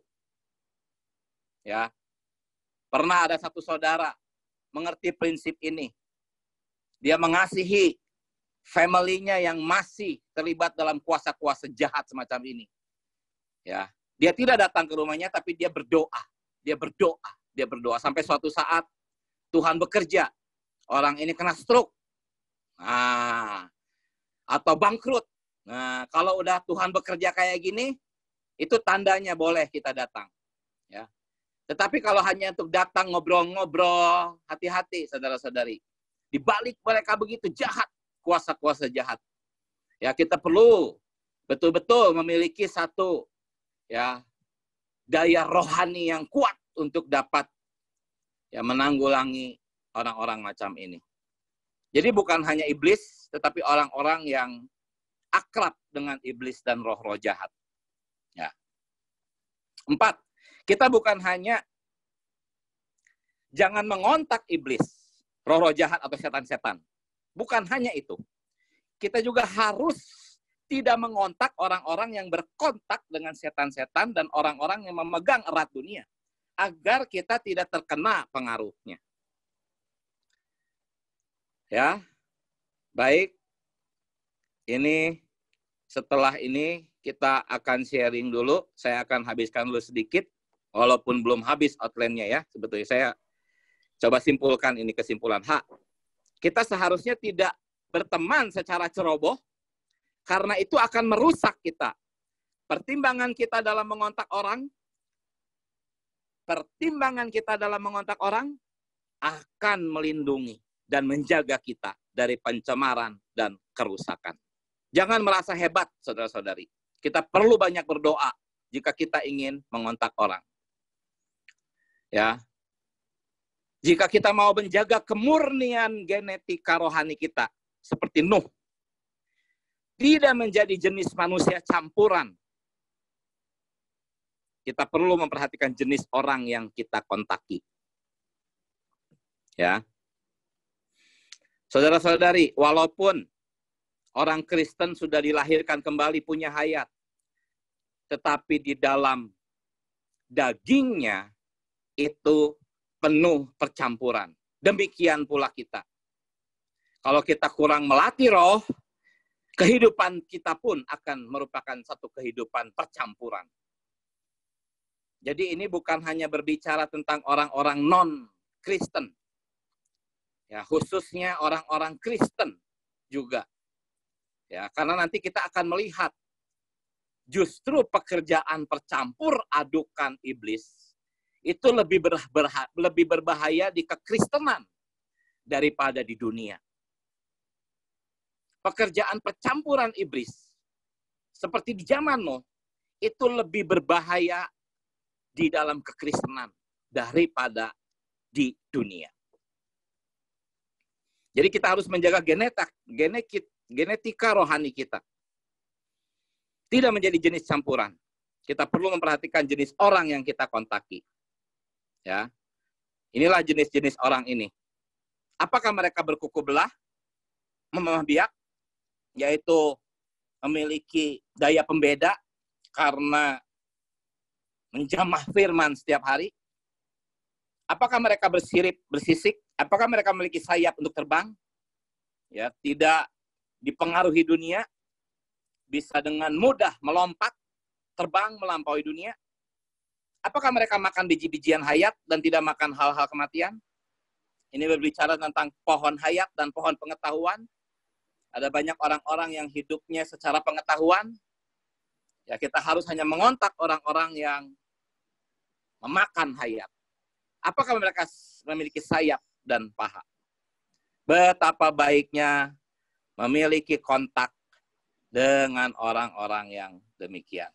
Ya, pernah ada satu saudara mengerti prinsip ini. Dia mengasihi family-nya yang masih terlibat dalam kuasa-kuasa jahat semacam ini. Ya, dia tidak datang ke rumahnya, tapi dia berdoa. Dia berdoa sampai suatu saat Tuhan bekerja. Orang ini kena stroke, atau bangkrut. Nah, kalau udah Tuhan bekerja kayak gini, itu tandanya boleh kita datang. Ya. Tetapi kalau hanya untuk datang ngobrol-ngobrol, hati-hati saudara-saudari. Di balik mereka begitu jahat, kuasa-kuasa jahat. Ya, kita perlu betul-betul memiliki satu ya daya rohani yang kuat untuk dapat ya menanggulangi orang-orang macam ini. Jadi bukan hanya iblis, tetapi orang-orang yang akrab dengan iblis dan roh-roh jahat. Ya. 4. Kita bukan hanya jangan mengontak iblis, roh-roh jahat atau setan-setan. Bukan hanya itu. Kita juga harus tidak mengontak orang-orang yang berkontak dengan setan-setan dan orang-orang yang memegang erat dunia. Agar kita tidak terkena pengaruhnya. Ya, baik. Ini setelah ini kita akan sharing dulu. Saya akan habiskan dulu sedikit. Walaupun belum habis outline-nya ya, sebetulnya saya coba simpulkan ini kesimpulan H. Kita seharusnya tidak berteman secara ceroboh, karena itu akan merusak kita. Pertimbangan kita dalam mengontak orang akan melindungi dan menjaga kita dari pencemaran dan kerusakan. Jangan merasa hebat, saudara-saudari. Kita perlu banyak berdoa jika kita ingin mengontak orang. Ya. Jika kita mau menjaga kemurnian genetika rohani kita, seperti Nuh, tidak menjadi jenis manusia campuran, kita perlu memperhatikan jenis orang yang kita kontaki. Ya. Saudara-saudari, walaupun orang Kristen sudah dilahirkan kembali punya hayat, tetapi di dalam dagingnya itu penuh percampuran. Demikian pula kita. Kalau kita kurang melatih roh, kehidupan kita pun akan merupakan satu kehidupan percampuran. Jadi ini bukan hanya berbicara tentang orang-orang non-Kristen. Ya, khususnya orang-orang Kristen juga. Ya, karena nanti kita akan melihat justru pekerjaan percampur adukan iblis itu lebih berbahaya di kekristenan daripada di dunia. Pekerjaan percampuran iblis seperti di zaman Nuh itu lebih berbahaya di dalam kekristenan daripada di dunia. Jadi kita harus menjaga genetika rohani kita. Tidak menjadi jenis campuran. Kita perlu memperhatikan jenis orang yang kita kontaki. Ya, inilah jenis-jenis orang ini. Apakah mereka berkuku belah, memamah biak, yaitu memiliki daya pembeda karena menjamah firman setiap hari? Apakah mereka bersirip, bersisik? Apakah mereka memiliki sayap untuk terbang? Ya, tidak dipengaruhi dunia, bisa dengan mudah melompat, terbang melampaui dunia. Apakah mereka makan biji-bijian hayat dan tidak makan hal-hal kematian? Ini berbicara tentang pohon hayat dan pohon pengetahuan. Ada banyak orang-orang yang hidupnya secara pengetahuan. Ya, kita harus hanya mengontak orang-orang yang memakan hayat. Apakah mereka memiliki sayap dan paha? Betapa baiknya memiliki kontak dengan orang-orang yang demikian.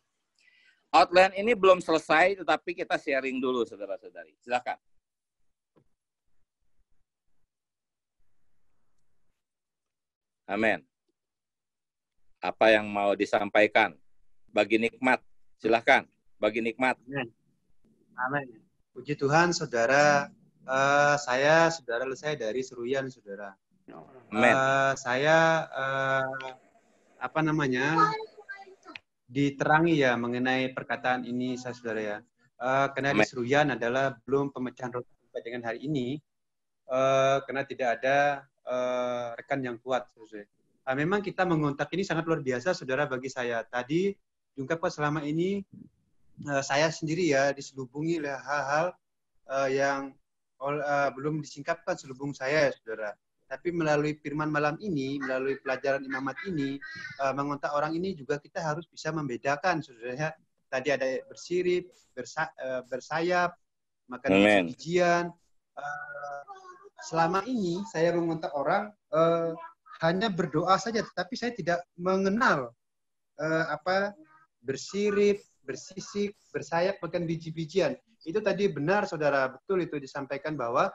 Outline ini belum selesai, tetapi kita sharing dulu, saudara-saudari. Silakan. Amin. Apa yang mau disampaikan? Bagi nikmat, silakan. Bagi nikmat. Amin. Puji Tuhan, saudara. Saya dari Seruyan, saudara. Amin. Saya diterangi ya mengenai perkataan ini, saudara ya. Karena di Seruyan adalah belum pemecahan roti sampai dengan hari ini, karena tidak ada rekan yang kuat, saudara. Memang kita mengontak ini sangat luar biasa, saudara, bagi saya. Tadi diungkapkan selama ini saya sendiri ya diselubungi oleh hal-hal yang belum disingkapkan selubung saya, saudara. Tapi melalui firman malam ini, melalui pelajaran imamat ini, mengontak orang ini juga kita harus bisa membedakan, saudara. Tadi ada bersirip, bersayap, makan biji-bijian. Selama ini saya mengontak orang hanya berdoa saja, tetapi saya tidak mengenal bersirip, bersisik, bersayap, makan biji-bijian. Itu tadi benar, saudara, betul itu disampaikan bahwa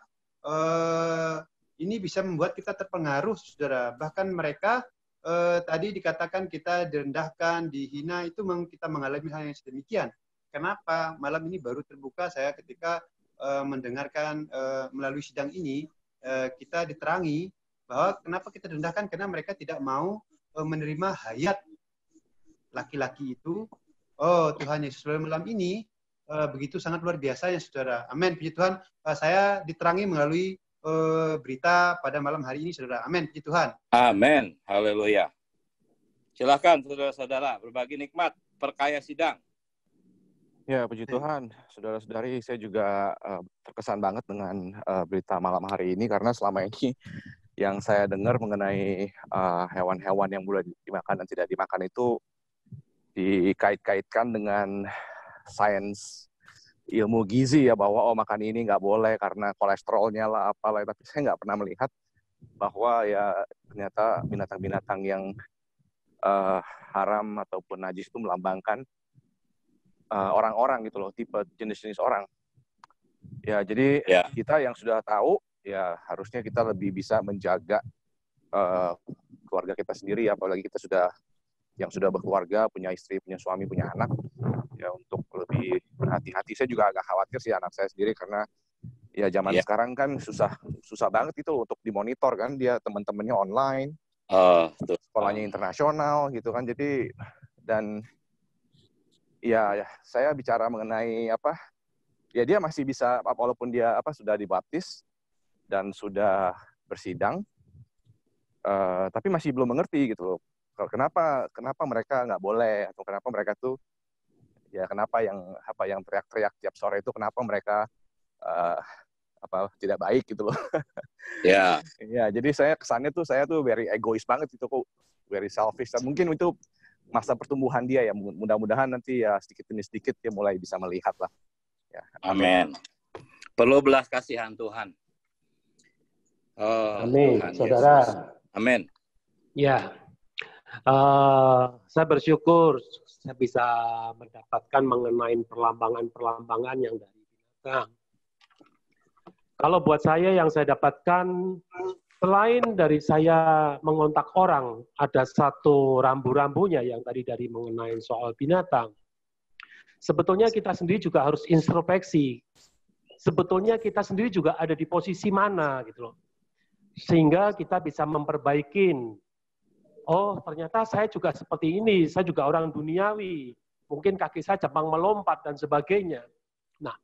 ini bisa membuat kita terpengaruh, saudara. Bahkan mereka tadi dikatakan kita direndahkan, dihina, itu kita mengalami hal yang sedemikian. Kenapa? Malam ini baru terbuka saya ketika mendengarkan melalui sidang ini, kita diterangi bahwa kenapa kita direndahkan, karena mereka tidak mau menerima hayat laki-laki itu. Oh Tuhan Yesus, malam ini begitu sangat luar biasa ya, saudara. Amin. Puji Tuhan, saya diterangi melalui berita pada malam hari ini, saudara. Amin. Puji Tuhan. Amin. Haleluya. Silakan saudara-saudara berbagi nikmat perkaya sidang. Ya, puji Tuhan, saudara-saudari, saya juga terkesan banget dengan berita malam hari ini karena selama ini yang saya dengar mengenai hewan-hewan yang boleh dimakan dan tidak dimakan itu dikait-kaitkan dengan sains ilmu gizi ya, bahwa makan ini nggak boleh karena kolesterolnya lah apalah, tapi saya nggak pernah melihat bahwa ya ternyata binatang-binatang yang haram ataupun najis itu melambangkan orang-orang gitu loh, tipe jenis-jenis orang. Ya, jadi kita yang sudah tahu, ya harusnya kita lebih bisa menjaga keluarga kita sendiri, apalagi kita yang sudah berkeluarga, punya istri, punya suami, punya anak, ya untuk lebih berhati-hati. Saya juga agak khawatir sih anak saya sendiri karena ya zaman sekarang kan susah banget itu untuk dimonitor kan, dia teman-temannya online, sekolahnya internasional gitu kan, jadi dan ya, saya bicara mengenai ya dia masih bisa, walaupun dia sudah dibaptis dan sudah bersidang, tapi masih belum mengerti gitu loh. Kenapa mereka nggak boleh, atau kenapa mereka tuh ya kenapa yang teriak-teriak tiap sore itu kenapa mereka tidak baik gitu loh. Ya, jadi kesannya saya tuh very egois banget itu kok, very selfish. Dan mungkin itu masa pertumbuhan dia ya, mudah-mudahan nanti ya sedikit demi sedikit dia mulai bisa melihat lah. Ya, amin. Perlu belas kasihan Tuhan. Amin, Tuhan saudara. Yesus. Amin. Ya, saya bersyukur saya bisa mendapatkan mengenai perlambangan-perlambangan yang dari binatang. Kalau buat saya yang saya dapatkan, selain dari saya mengontak orang, ada satu rambu-rambunya yang tadi dari mengenai soal binatang. Sebetulnya kita sendiri juga harus introspeksi. Sebetulnya kita sendiri juga ada di posisi mana gitu loh. Sehingga kita bisa memperbaikin. Oh, ternyata saya juga seperti ini, saya juga orang duniawi. Mungkin kaki saya cabang melompat dan sebagainya. Nah,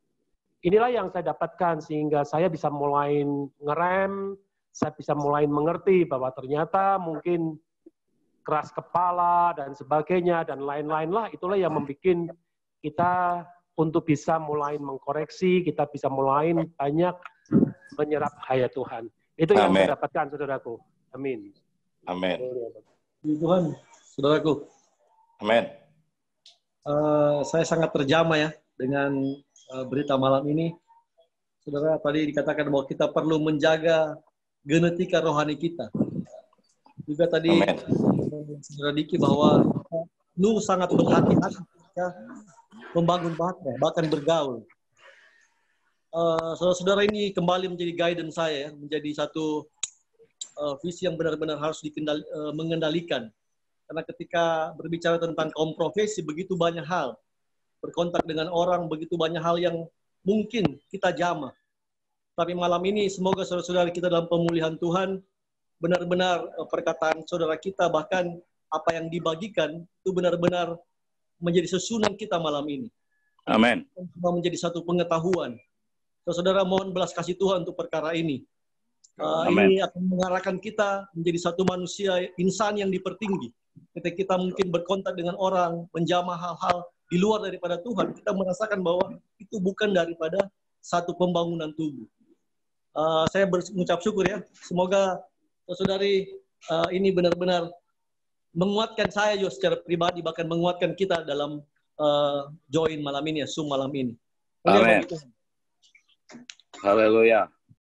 inilah yang saya dapatkan sehingga saya bisa mulai ngerem, saya bisa mulai mengerti bahwa ternyata mungkin keras kepala dan sebagainya dan lain-lain lah, itulah yang membuat kita untuk bisa mulai mengkoreksi, kita bisa mulai banyak menyerap hayat Tuhan. Itu yang saya dapatkan, saudaraku. Amin. Amin. Tuhan, saudaraku. Amin. Saya sangat terjamah ya dengan berita malam ini. Saudara, tadi dikatakan bahwa kita perlu menjaga genetika rohani kita. Juga tadi Saudara Diki bahwa Nuh sangat berhati-hati ketika membangun bahtera, bahkan bergaul. Saudara-saudara ini kembali menjadi guidance saya, menjadi satu visi yang benar-benar harus mengendalikan. Karena ketika berbicara tentang kaum profesi, begitu banyak hal. Berkontak dengan orang, begitu banyak hal yang mungkin kita jamah. Tapi malam ini semoga saudara-saudara kita dalam pemulihan Tuhan, benar-benar perkataan saudara kita, bahkan apa yang dibagikan, itu benar-benar menjadi susunan kita malam ini. Amin. Menjadi satu pengetahuan. Saudara mohon belas kasih Tuhan untuk perkara ini. Ini akan mengarahkan kita menjadi satu manusia insan yang dipertinggi. Ketika kita mungkin berkontak dengan orang, menjamah hal-hal di luar daripada Tuhan, kita merasakan bahwa itu bukan daripada satu pembangunan tubuh. Saya mengucap syukur ya. Semoga saudari ini benar-benar menguatkan saya juga secara pribadi, bahkan menguatkan kita dalam join malam ini ya, Zoom malam ini. Amin. Haleluya.